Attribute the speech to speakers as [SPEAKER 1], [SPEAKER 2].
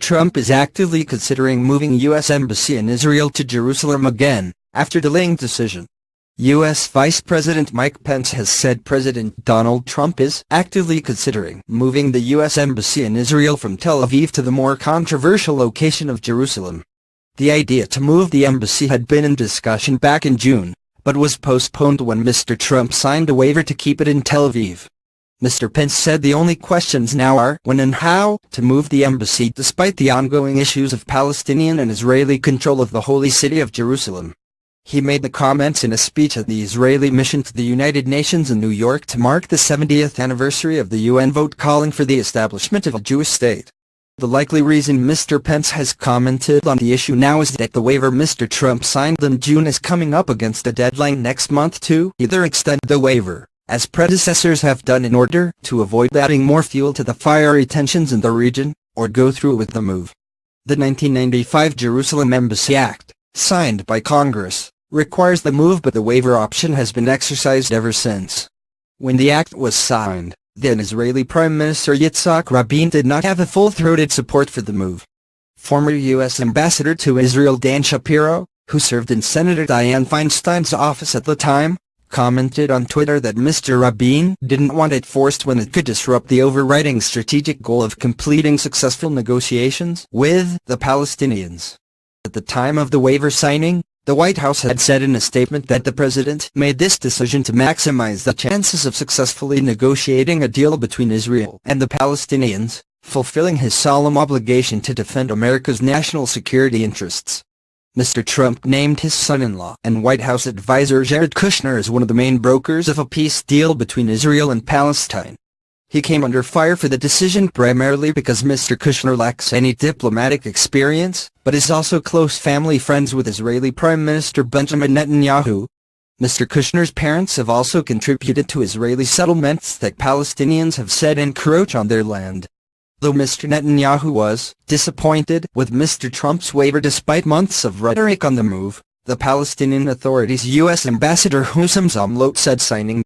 [SPEAKER 1] Trump is actively considering moving U.S. Embassy in Israel to Jerusalem again, after delaying decision. U.S. Vice President Mike Pence has said President Donald Trump is actively considering moving the U.S. Embassy in Israel from Tel Aviv to the more controversial location of Jerusalem. The idea to move the embassy had been in discussion back in June, but was postponed when Mr. Trump signed a waiver to keep it in Tel Aviv. Mr. Pence said the only questions now are when and how to move the embassy despite the ongoing issues of Palestinian and Israeli control of the holy city of Jerusalem. He made the comments in a speech at the Israeli mission to the United Nations in New York to mark the 70th anniversary of the UN vote calling for the establishment of a Jewish state. The likely reason Mr. Pence has commented on the issue now is that the waiver Mr. Trump signed in June is coming up against a deadline next month to either extend the waiver, as predecessors have done in order to avoid adding more fuel to the fiery tensions in the region, or go through with the move. The 1995 Jerusalem Embassy Act, signed by Congress, requires the move, but the waiver option has been exercised ever since. When the act was signed, then Israeli Prime Minister Yitzhak Rabin did not have a full-throated support for the move. Former U.S. Ambassador to Israel Dan Shapiro, who served in Senator Dianne Feinstein's office at the time, commented on Twitter that Mr. Rabin didn't want it forced when it could disrupt the overriding strategic goal of completing successful negotiations with the Palestinians. At the time of the waiver signing, the White House had said in a statement that the president made this decision to maximize the chances of successfully negotiating a deal between Israel and the Palestinians, fulfilling his solemn obligation to defend America's national security interests. Mr. Trump named his son-in-law and White House advisor Jared Kushner as one of the main brokers of a peace deal between Israel and Palestine. He came under fire for the decision primarily because Mr. Kushner lacks any diplomatic experience, but is also close family friends with Israeli Prime Minister Benjamin Netanyahu. Mr. Kushner's parents have also contributed to Israeli settlements that Palestinians have said encroach on their land. Though Mr. Netanyahu was disappointed with Mr. Trump's waiver despite months of rhetoric on the move, the Palestinian Authority's U.S. Ambassador Hussam Zomlot said signing